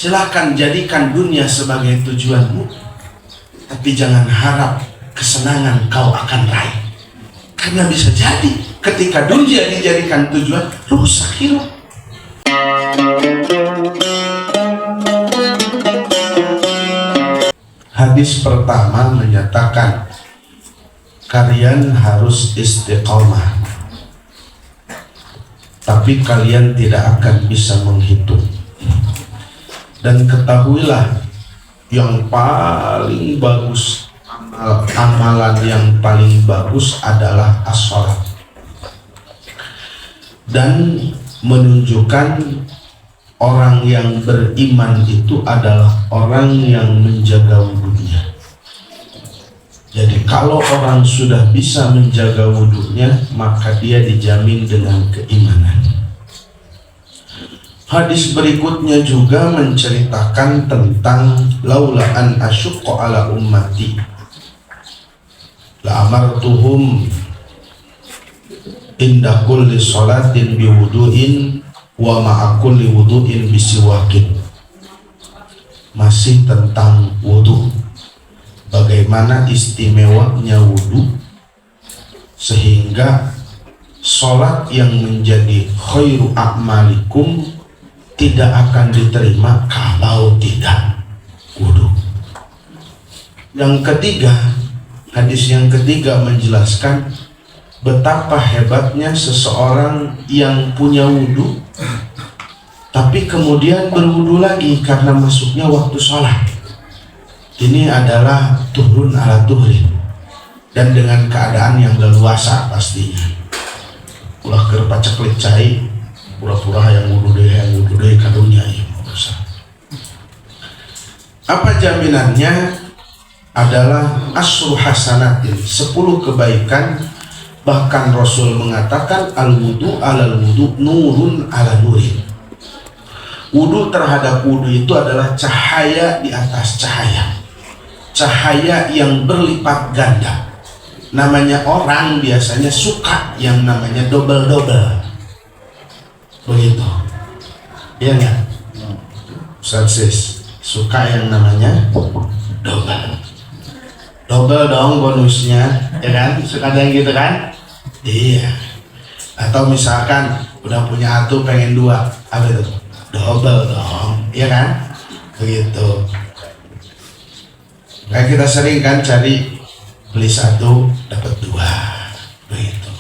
Silakan jadikan dunia sebagai tujuanmu, tapi jangan harap kesenangan kau akan raih. Karena bisa jadi ketika dunia dijadikan tujuan, rusak hidup. Hadis pertama menyatakan kalian harus istiqomah, tapi kalian tidak akan bisa menghitung. Dan ketahuilah, yang paling bagus, amalan yang paling bagus adalah as-sholat. Dan menunjukkan orang yang beriman itu adalah orang yang menjaga wudunya. Jadi kalau orang sudah bisa menjaga wudunya, maka dia dijamin dengan keimanan. Hadis berikutnya juga menceritakan tentang laula an asyqa ala ummati la amartuhum inda kulli sholatin biwudu'in wa ma'a kulli wudu'in bisiwakin. Masih tentang wudu, bagaimana istimewanya wudu sehingga sholat yang menjadi khairu a'malikum tidak akan diterima kalau tidak wudu. Yang ketiga, hadis yang ketiga menjelaskan betapa hebatnya seseorang yang punya wudu tapi kemudian berwudu lagi karena masuknya waktu sholat. Ini adalah turun ala tuhrin, dan dengan keadaan yang leluasa pastinya. Ulah keur paceklik cai, pura-pura yang wudu deh kadunya ya. Apa jaminannya? Adalah asyru hasanatin, 10 kebaikan. Bahkan Rasul mengatakan al-wudu alal wudu nurun ala nurin. Wudu terhadap wudu itu adalah cahaya di atas cahaya, cahaya yang berlipat ganda. Namanya orang biasanya suka yang namanya double-double, begitu ya enggak? Ustaz suka yang namanya double dong bonusnya, ya kan? Suka ada yang gitu kan? Iya. Atau misalkan udah punya satu pengen 2, apa itu? Double dong, ya kan? Begitu. Kayak kita sering kan cari beli 1 dapat 2, begitu.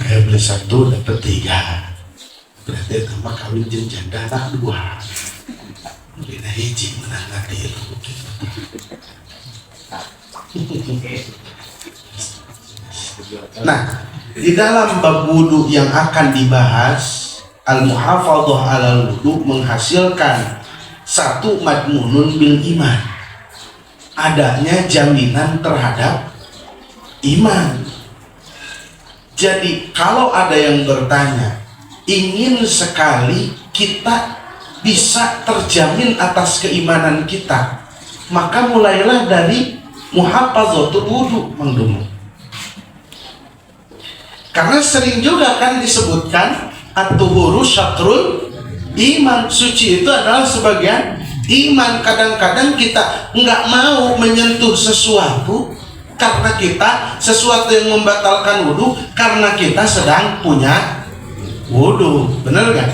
Kayak beli 1 dapat 3, berarti itu mah kawin jeung janda anak 2. Bina hiji menang adil. Nah, di dalam bab wudu yang akan dibahas, al-muhafadzah alal wudu menghasilkan satu madmunun bil iman, adanya jaminan terhadap iman. Jadi kalau ada yang bertanya, ingin sekali kita bisa terjamin atas keimanan kita, maka mulailah dari muhafadzatul wudu, Mang Dumu. Karena sering juga kan disebutkan at-tuhuru syatrul iman, suci itu adalah sebagian iman. Kadang-kadang kita nggak mau menyentuh sesuatu karena kita sesuatu yang membatalkan wudu karena kita sedang punya wudu, bener gak?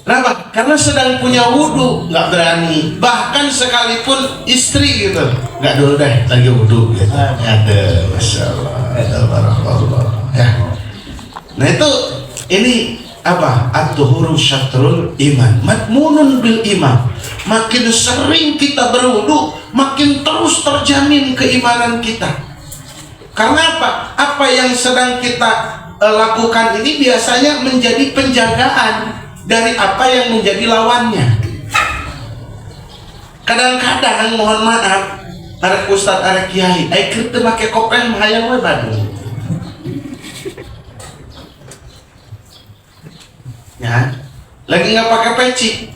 Kenapa? Karena sedang punya wudu nggak berani, bahkan sekalipun istri gitu nggak, dulu deh lagi wudu gitu. Ada, masya Allah, ada barakallah ya. Nah itu ini apa? At-tuhuru syatrul iman, madmunun bil iman. Makin sering kita berwudu, makin terus terjamin keimanan kita. Karena apa? Apa yang sedang kita lakukan ini biasanya menjadi penjagaan dari apa yang menjadi lawannya. Kadang-kadang mohon maaf, arek ustad arek kiai, keur teu make kopeng hayang we Bandung. Ya, lagi nggak pakai peci,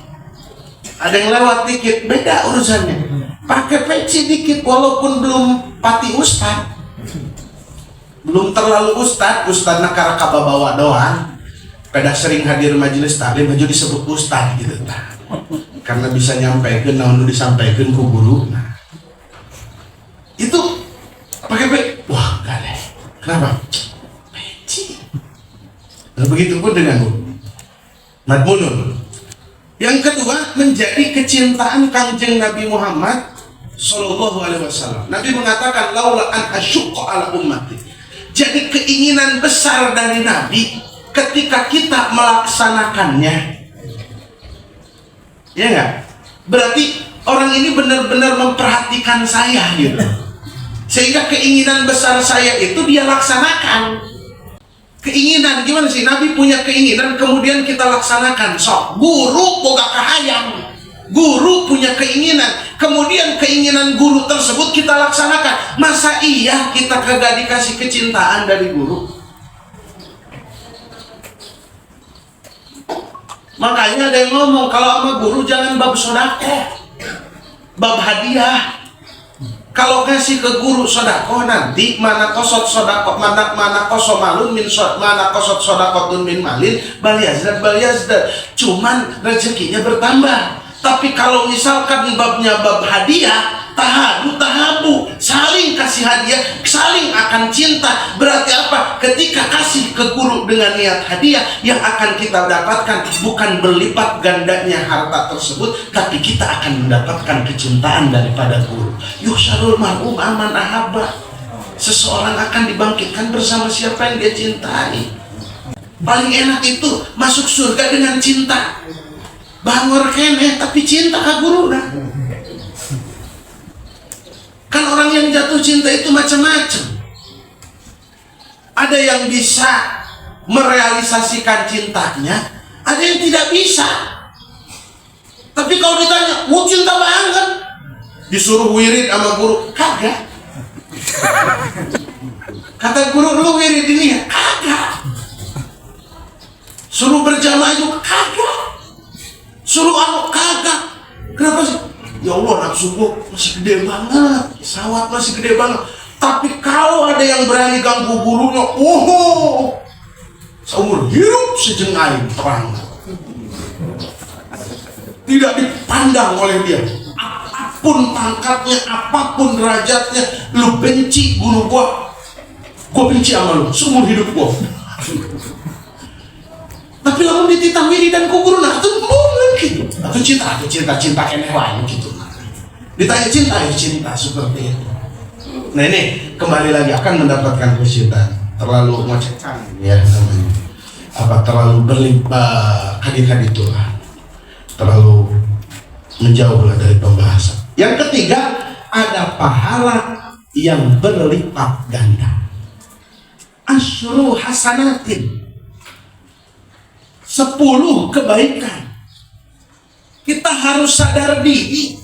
ada yang lewat dikit, beda urusannya. Pakai peci dikit walaupun belum pati ustad, belum terlalu ustad nak karaka bawa doang. Pada sering hadir majelis taklim, maju disebut ustad gitu. karena bisa nyampaikan naon disampaikan ku guru. Nah, itu pakai wah gak deh. Kenapa? Peci. Nah, begitu pun dengan madmunun. Yang kedua, menjadi kecintaan Kangjeng Nabi Muhammad Sallallahu Alaihi Wasallam. Nabi mengatakan laula an asyqa ala ummati. Jadi keinginan besar dari Nabi ketika kita melaksanakannya, ya enggak? Berarti orang ini benar-benar memperhatikan saya gitu. Sehingga keinginan besar saya itu dia laksanakan. Keinginan gimana sih? Nabi punya keinginan kemudian kita laksanakan. Sok guru boga kahayang. Guru punya keinginan, kemudian keinginan guru tersebut kita laksanakan. Masa iya kita kagak dikasih kecintaan dari guru? Makanya ada yang ngomong kalau sama guru jangan bab sodako, bab hadiah. Kalau kasih ke guru sodako nanti mana kosot sodako, mana kosot malun min mana kosot sodakotun min malin baliazdat. Cuman rezekinya bertambah. Tapi kalau misalkan babnya bab hadiah, tahabu, saling kasih hadiah, saling akan cinta. Berarti apa? Ketika kasih ke guru dengan niat hadiah, yang akan kita dapatkan bukan berlipat gandanya harta tersebut, tapi kita akan mendapatkan kecintaan daripada guru. Yusyarul mar'um aman ahabba. Seseorang akan dibangkitkan bersama siapa yang dia cintai. Paling enak itu masuk surga dengan cinta. Bangor kene tapi cinta ke guru dah. Kan orang yang jatuh cinta itu macam-macam. Ada yang bisa merealisasikan cintanya, ada yang tidak bisa. Tapi kalau ditanya, "Wah, cinta banget." Disuruh wirid sama guru, kagak. Kata guru, "Lu wirid ini ya?" Kagak. Suruh berjamaah juga kagak. Suruh kagak. Kenapa sih? Ya Allah, nafsu gua masih gede banget, sawat masih gede banget. Tapi kalau ada yang berani ganggu gurunya, seumur hidup sejengai terang. Tidak dipandang oleh dia. Apapun pangkatnya, apapun derajatnya, lu benci guru gua benci sama lu seumur hidup gua. Tapi lalu dititah wiri dan kubur, nah itu mungkin gitu. Atau cinta kene wae gitu. Ditanya cinta seperti itu. Nah ini kembali lagi akan mendapatkan kecintaan. Terlalu ngocehkan ya namanya. Terlalu berlimpah hadir itulah. Terlalu menjauhlah dari pembahasan. Yang ketiga, ada pahala yang berlipat ganda. Asyru hasanatin. 10 kebaikan. Kita harus sadar diri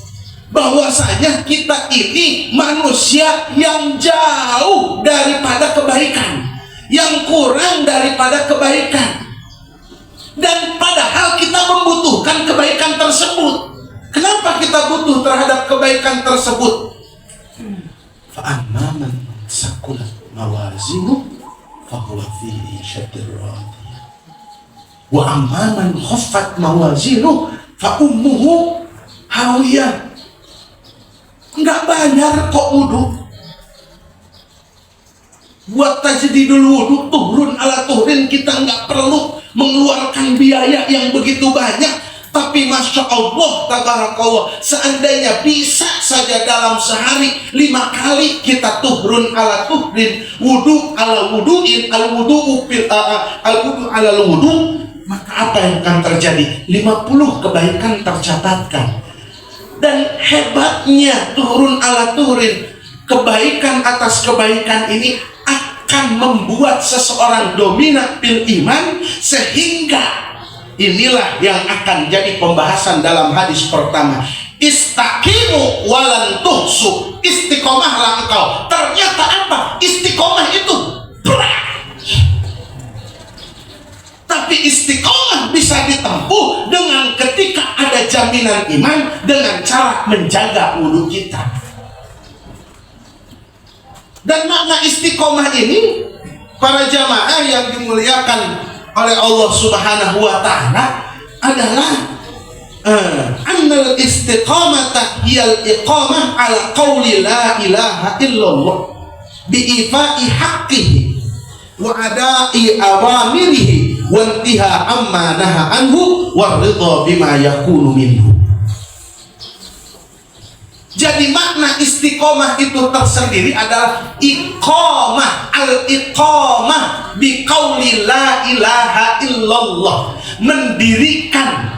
bahwasanya kita ini manusia yang jauh daripada kebaikan, yang kurang daripada kebaikan. Dan padahal kita membutuhkan kebaikan tersebut. Kenapa kita butuh terhadap kebaikan tersebut? Fa'amma man saqulat mawazinuhu fahuwa fi 'ishatir radiyah. Wa amman khaffat mawazinuhu fa ummuhu hawiyah. Enggak bayar kok wudu. Buat tajdidul wudu turun ala tuhrin, kita enggak perlu mengeluarkan biaya yang begitu banyak. Tapi Masya Allah, tabarakallah, seandainya bisa saja dalam sehari 5 kali kita turun ala tuhrin, wudu ala wuduin, al wudu ala wudu, maka apa yang akan terjadi? 50 kebaikan tercatatkan. Dan hebatnya turun ala turin, kebaikan atas kebaikan ini akan membuat seseorang dominan bil iman, sehingga inilah yang akan jadi pembahasan dalam hadis pertama. Istaqimu walan tuhsu, istiqomahlah engkau. Ternyata apa? Istiqomah itu berat. Tapi istiqomah bisa ditempuh dengan ketika ada jaminan iman, dengan cara menjaga wudhu kita. Dan makna istiqomah ini, para jamaah yang dimuliakan oleh Allah Subhanahu wa Ta'ala, adalah annal istiqamata hiyal iqamah ala qawli la ilaha illallah bi'ifa'i haqqihi wa ada'i awamirihi wa intiha amma naha anhu wa ridha bima yakunu minhu. Jadi makna istiqomah itu tersendiri adalah iqamah, al-iqamah bi qauli la ilaha illallah, mendirikan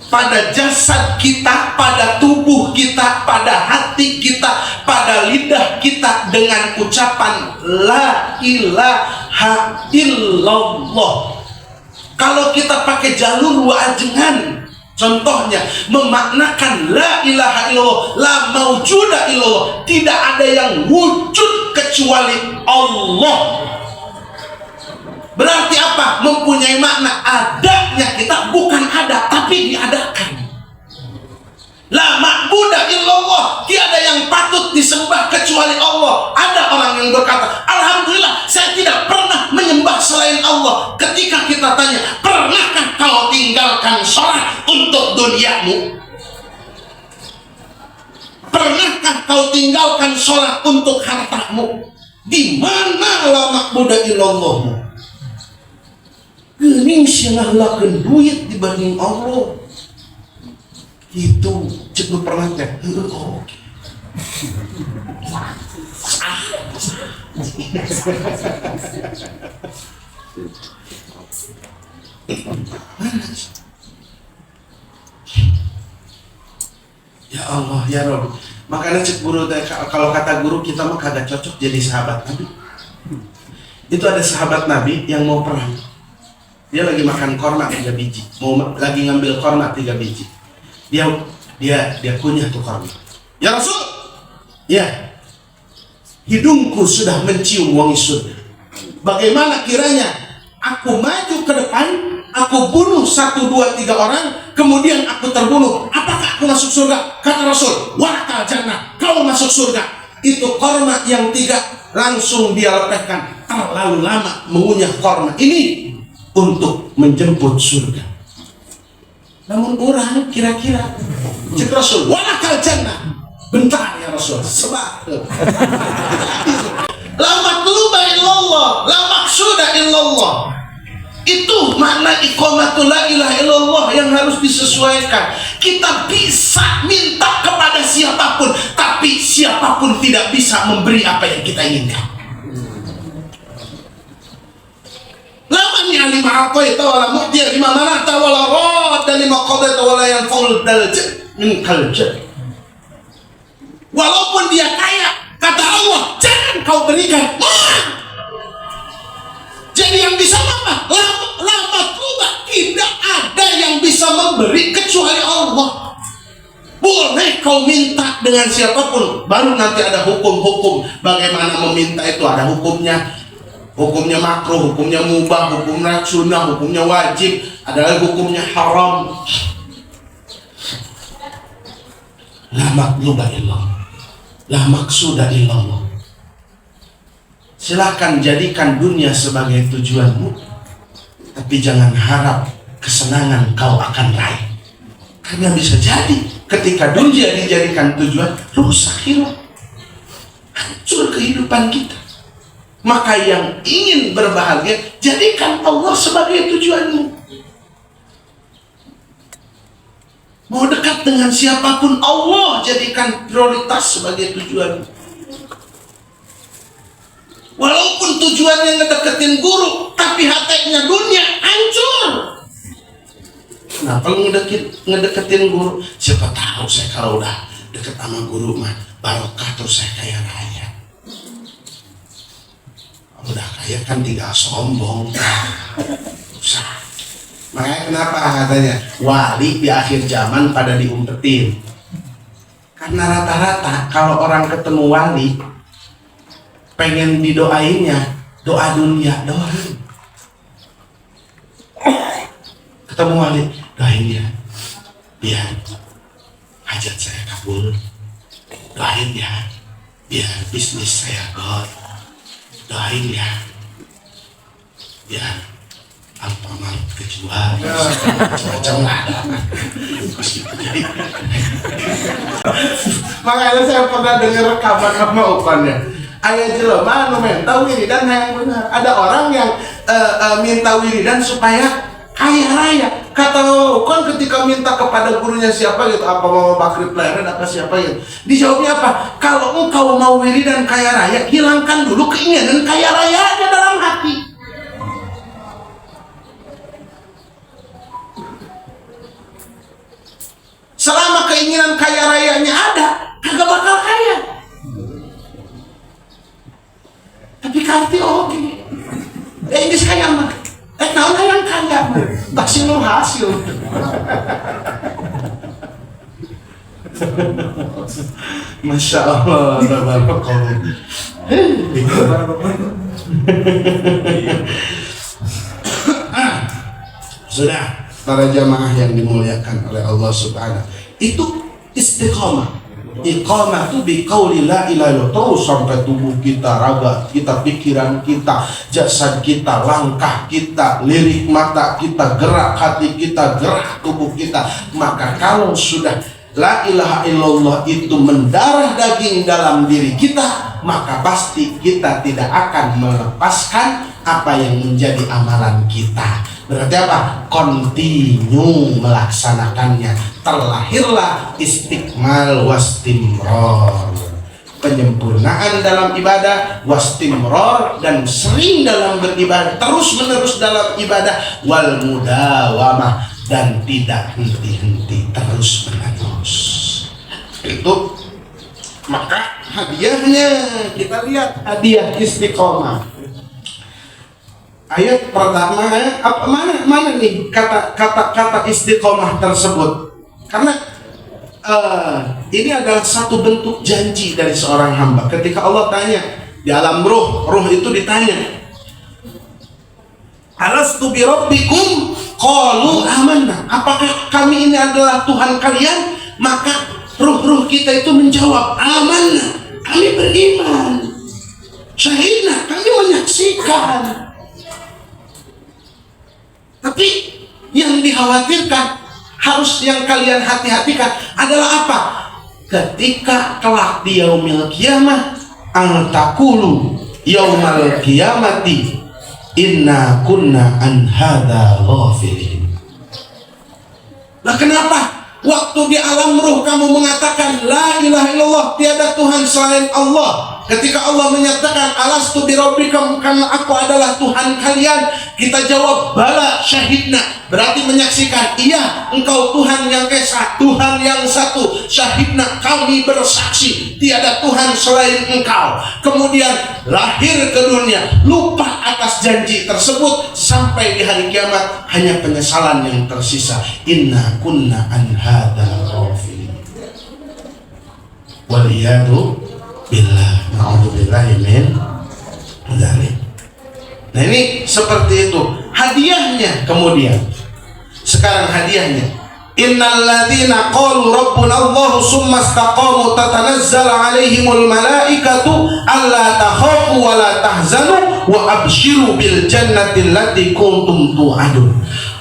pada jasad kita, pada tubuh kita, pada hati kita, pada lidah kita dengan ucapan la ilaha illallah. Kalau kita pakai jalur wa'ajengan, contohnya memaknakan la ilaha illallah, la maujuda illallah, tidak ada yang wujud kecuali Allah. Berarti apa? Mempunyai makna adanya kita, bukan ada tapi diadakan. La ma'buda illallah, tiada yang patut disembah kecuali Allah. Ada orang yang berkata, alhamdulillah saya tidak pernah menyembah selain Allah. Ketika kita tanya, pernahkah kau tinggalkan sholat untuk duniamu? Pernahkah kau tinggalkan sholat untuk hartamu? Di mana la ma'buda illallahmu? Gening silahlakeun duit dibanding Allah. Itu cek lu pernah teh. Oh. Ya Allah, ya Rabb. Makanya cek guru teh, kalau kata guru kita mah kagak cocok jadi sahabat Nabi. Itu ada sahabat Nabi yang mau perang. Dia lagi makan korma 3 biji, lagi ngambil korma 3 biji. Dia kunyah tuh korma. Ya Rasul, ya, hidungku sudah mencium wangi surga. Bagaimana kiranya aku maju ke depan, aku bunuh 1, 2, 3 orang, kemudian aku terbunuh. Apakah aku masuk surga? Kata Rasul, walakal jannah, kau masuk surga. Itu korma yang 3 langsung dia lepehkan. Terlalu lama mengunyah korma ini untuk menjemput surga. Namun orang kira-kira cek Rasul, walakal jannah. Bentar ya Rasul, sebab la matluba illallah, la maksuda illallah. Itu makna iqamatul la ilaha illallah yang harus disesuaikan. Kita bisa minta kepada siapapun, tapi siapapun tidak bisa memberi apa yang kita inginkan. Laman ya'lima a'taita wala mu'tiya lima mana'ta wala radda lima qadaita wala yanfa'ul dalja min kalja. Walaupun dia kaya, kata Allah, jangan kau berikan. Jadi yang bisa apa? Lama tuba, tidak ada yang bisa memberi kecuali Allah. Boleh kau minta dengan siapapun, baru nanti ada hukum-hukum bagaimana meminta itu, ada hukumnya. Hukumnya makruh, hukumnya mubah, hukumnya sunnah, hukumnya wajib, adalah hukumnya haram. La matluba illallah, la maksuda illallah. Silahkan jadikan dunia sebagai tujuanmu, tapi jangan harap kesenangan kau akan raih. Karena bisa jadi ketika dunia dijadikan tujuan, rusak hidup, hancur kehidupan kita. Maka yang ingin berbahagia, jadikan Allah sebagai tujuanmu. Mau dekat dengan siapapun, Allah jadikan prioritas sebagai tujuanmu. Walaupun tujuannya ngedeketin guru, tapi hatinya dunia, hancur. Kenapa ngedeketin guru? Siapa tahu saya kalau udah deket sama guru mah barokah, terus saya kaya raya. Udah kaya kan tinggal sombong. Usah. Makanya kenapa katanya wali di akhir zaman pada diumpetin. Karena rata-rata kalau orang ketemu wali pengen didoainnya doa dunia doain. Ketemu wali doain ya, biar hajat saya kabul. Doain ya, biar bisnis saya god. Doain ya, biar Alfamart kejual macam lah. Makanya saya pernah dengar rekaman sama upannya. Ayah jelema anu minta wiridan yang benar. Ada orang yang minta wiridan supaya kaya raya. Kata Ukon ketika minta kepada gurunya siapa gitu, apa Mama Bakri Pleret apa siapa gitu. Dijawabnya apa? Kalau engkau mau wiridan kaya raya, hilangkan dulu keinginan kaya rayanya dalam hati. Selama keinginan kaya rayanya ada, kagak bakal kaya. Tapi karti oke. Ini saya mah. Naon yang kaya mah. Tak sinu hasil. Masya Allah. Sudah, para jamaah yang dimuliakan oleh Allah Subhanahu, itu istiqamah. Iqamah itu biqauli la ilaha illallah, terus sampai tubuh kita, raga kita, pikiran kita, jasad kita, langkah kita, lirik mata kita, gerak hati kita, gerak tubuh kita. Maka kalau sudah la ilaha illallah itu mendarah daging dalam diri kita, maka pasti kita tidak akan melepaskan apa yang menjadi amalan kita. Berarti apa? Continue melaksanakannya. Terlahirlah istiqmal wastimror, penyempurnaan dalam ibadah, wastimror, dan sering dalam beribadah, terus menerus dalam ibadah, wal mudawamah, dan tidak henti-henti, terus menerus. Itu maka hadiahnya, kita lihat hadiah istiqomah. Ayat pertama, mana nih kata istiqomah tersebut? Karena ini adalah satu bentuk janji dari seorang hamba. Ketika Allah tanya di alam ruh itu ditanya, alastu bi rabbikum qalu amanna, apakah kami ini adalah Tuhan kalian? Maka ruh kita itu menjawab, amanna, kami beriman, syahidna, kami menyaksikan. Tapi yang dikhawatirkan, harus yang kalian hati-hatikan adalah apa? Ketika kelak di yaumil qiyamah, ang taqulu yaumal qiyamati inna kunna an hadza ghafilin. Lah kenapa? Waktu di alam ruh kamu mengatakan la ilaha illallah, tiada Tuhan selain Allah. Ketika Allah menyatakan alastu birabbikum, karena aku adalah Tuhan kalian, kita jawab bala syahidna, berarti menyaksikan, iya engkau Tuhan yang esa, Tuhan yang satu, syahidna, kami bersaksi tiada Tuhan selain engkau. Kemudian lahir ke dunia, lupa atas janji tersebut, sampai di hari kiamat hanya penyesalan yang tersisa. Inna kunna an hadza ghafilin. Waliyadu billah, na'udzubillahi min dzalik. Nah ini seperti itu hadiahnya. Kemudian sekarang hadiahnya, innal ladzina qalu rabbuna Allah summa istaqamu tatanazzalu alaihimul malaikatu alla takhafu wa la tahzanu wa abshiru bil jannati allati kuntum tu'adun.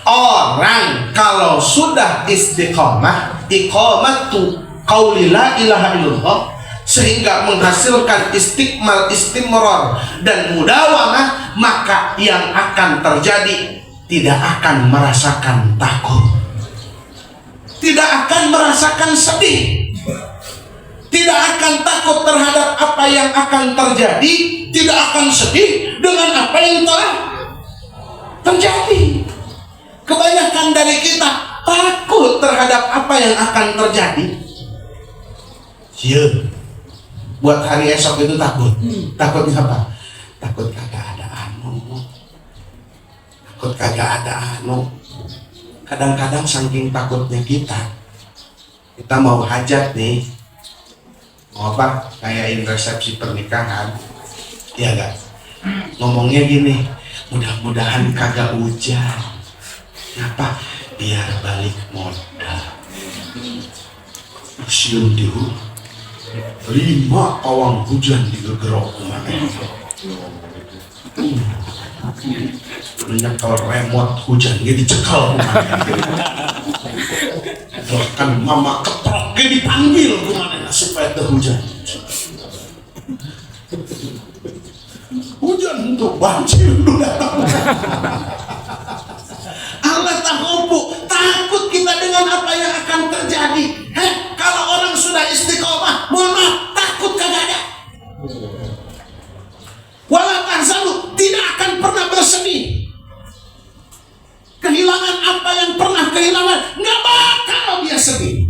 Orang kalau sudah istiqamah, iqamatu qauli la ilaha illallah, sehingga menghasilkan istiqmal, istimror, dan mudawamah, maka yang akan terjadi tidak akan merasakan takut, tidak akan merasakan sedih, tidak akan takut terhadap apa yang akan terjadi, tidak akan sedih dengan apa yang telah terjadi. Kebanyakan dari kita takut terhadap apa yang akan terjadi. Siap. Buat hari esok itu takut. Takutnya apa? Takut kagak ada anu. Takut kagak ada anu. Kadang-kadang saking takutnya kita mau hajat nih, mau apa? Kayain resepsi pernikahan, ya gak? Ngomongnya gini, mudah-mudahan kagak hujan. Kenapa? Biar balik modal. Museum di 5 pawang hujan di gegerok kemana. Menyekel remote hujan dia dicekal kan mama keprok dia dipanggil kemana supaya ada hujan untuk banjir dulu datang. Allah takut kita dengan apa yang akan terjadi. Kalau orang sudah istiqomah, mohon maaf, takut kagak ada. Wala tahzanu, tidak akan pernah bersedih. Kehilangan apa yang pernah kehilangan, nggak bakal dia sedih.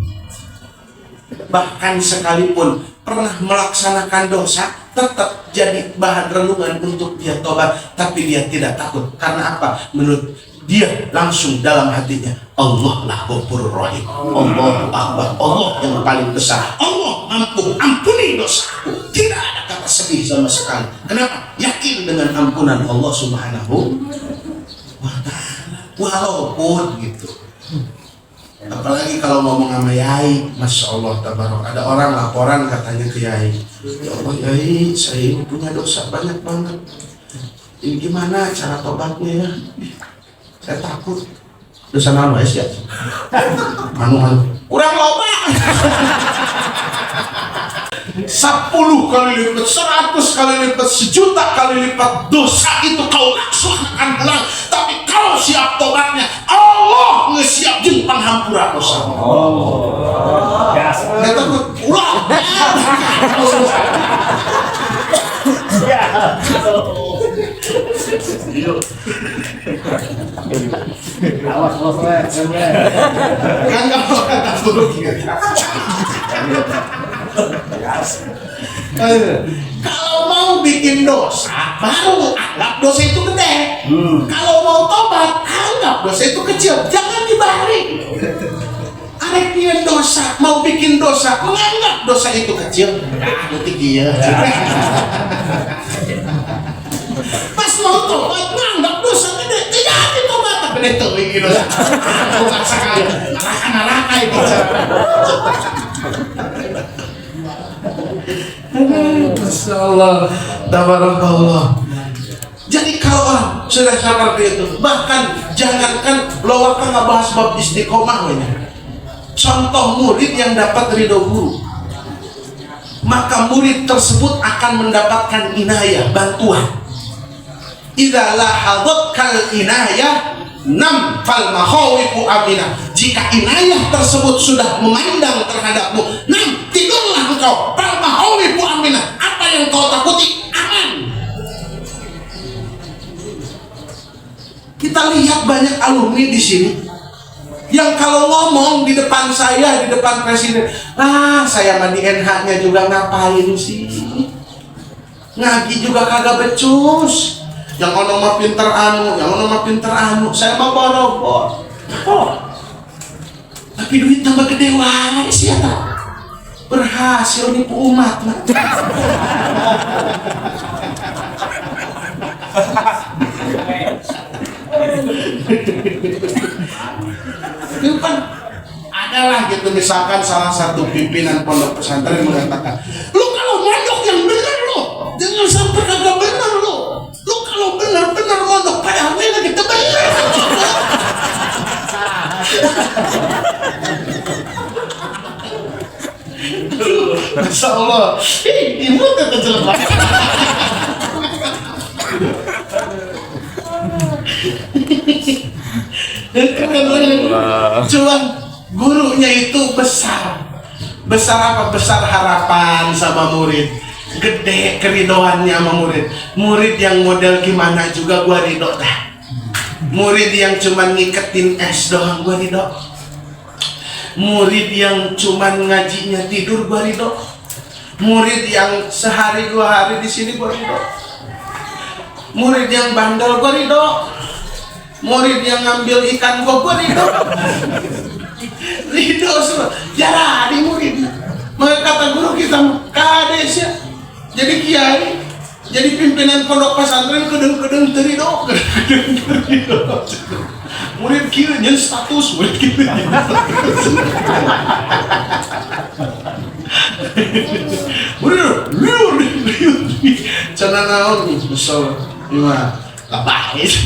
Bahkan sekalipun pernah melaksanakan dosa, tetap jadi bahan renungan untuk dia tobat, tapi dia tidak takut. Karena apa? Menurut dia langsung dalam hatinya, Allah lah Ghafurur Rahim. Allahu Akbar, Allah yang paling besar. Allah mampu ampuni dosaku. Tidak ada kata sedih sama sekali. Kenapa? Yakin dengan ampunan Allah Subhanahu wa ta'ala. Walaupun gitu. Apalagi kalau ngomong sama Yai, Masya Allah, tabarok. Ada orang laporan katanya ke Yai, ya Allah Yai, saya ini punya dosa banyak banget. Ini gimana cara tobatnya ya? Saya takut. Dosa nama ya? Anu. Kurang loba. 10 kali lipat, 100 kali lipat, 1.000.000 kali lipat dosa itu kau laksanakan ulang. Tapi kalau siap tobatnya, Allah ngesiap jeung panghampura dosa. Saya takut ulang. Awas bos le. Enggak kata buruk gitu. Kalau mau bikin dosa, baru anggap dosa itu gede. Kalau mau tobat, anggap dosa itu kecil. Jangan dibalik. Arek dia dosa, mau bikin dosa, menganggap dosa itu kecil. Aku tinggi ya. Pas mau tobat, menganggap dosa gede. Tidak ditobat, tapi itu ini dosa. Bukan sekali. Neraka itu. Masya Allah, tabarakallah. Jadi kalau orang sudah seperti itu, bahkan jangankan lo akan nggak bahas bab istiqomah ini. Contoh murid yang dapat ridho guru, maka murid tersebut akan mendapatkan inayah, bantuan. Idza lahadat kal inayah nam fal makhawifu aminah. Jika inayah tersebut sudah memandang terhadapmu, nam tidurlah engkau, fal makhawifu aminah. Apa yang kau takuti aman. Kita lihat banyak alumni di sini yang kalau ngomong di depan saya, di depan presiden, saya mah di NH-nya juga ngapain sih? Ngaji juga kagak becus. Yang ono mah pinter anu, yang ono mah pinter anu. Saya mah borobor. Tapi duit tambah gede wae sih ya. Berhasil nipu umat mah. Itu kan adalah gitu, misalkan salah satu pimpinan pondok pesantren mengatakan, lu kalau mondok yang benar lo, jangan sampai kagak benar lo. Lu kalau benar-benar mondok padahal lagi benar. Masya Allah, imut itu jelek. Cuman gurunya itu besar apa? Besar harapan sama murid, gede keridoannya sama murid. Murid yang model gimana juga gua ridho dah. Murid yang cuman ngiketin es doang gua ridho. Murid yang cuman ngajinya tidur gua ridho. Murid yang sehari 2 hari di sini gua ridho. Murid yang bandel gua ridho. Murid yang ngambil ikan gua ridho. Ridho semua. Jadi murid. Maka kata guru kita, kades ya. Jadi kiai, jadi pimpinan pondok pesantren kedeng-kedeng terido. Murid kira nyen status murid kita. Murid, Sana naon misal lima labais.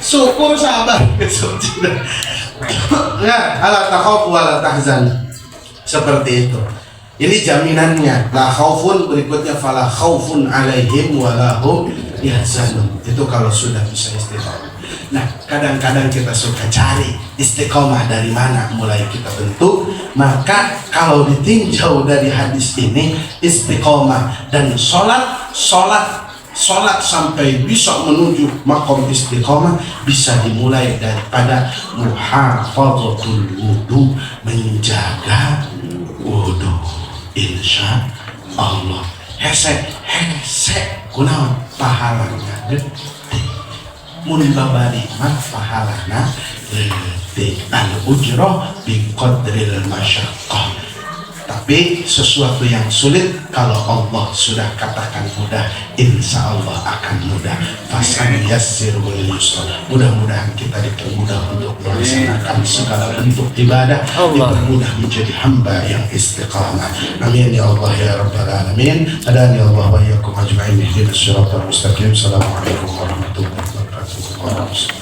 Syukur sabar besok tidak. Ya, ala takhaf wa la tahzan. Seperti itu. Ini jaminannya. La khaufun, berikutnya fala khaufun alaihim wa lahum yahzanun. Itu kalau sudah bisa istiqomah. Nah, kadang-kadang kita suka cari istiqomah dari mana mulai kita bentuk. Maka kalau ditinjau dari hadis ini, istiqomah dan sholat sampai bisa menuju makom istiqomah bisa dimulai daripada muhafadhatul wudu, menjaga wudu. Insya Allah hese kunaon pahalanya gede, mun babari mah pahalana gede, al ujrah bi qadril masyaqqah. Tapi sesuatu yang sulit kalau Allah sudah katakan mudah, insya Allah akan mudah. Fasan yassirul yusra. Mudah-mudahan kita dipermudah untuk melaksanakan segala bentuk ibadah, dipermudah menjadi hamba yang istiqamah. Amin ya Allah ya rabbal alamin. Hadani Allah wa iyyakum ajma'in ihdinas siratal mustaqim. Assalamualaikum warahmatullahi wabarakatuh.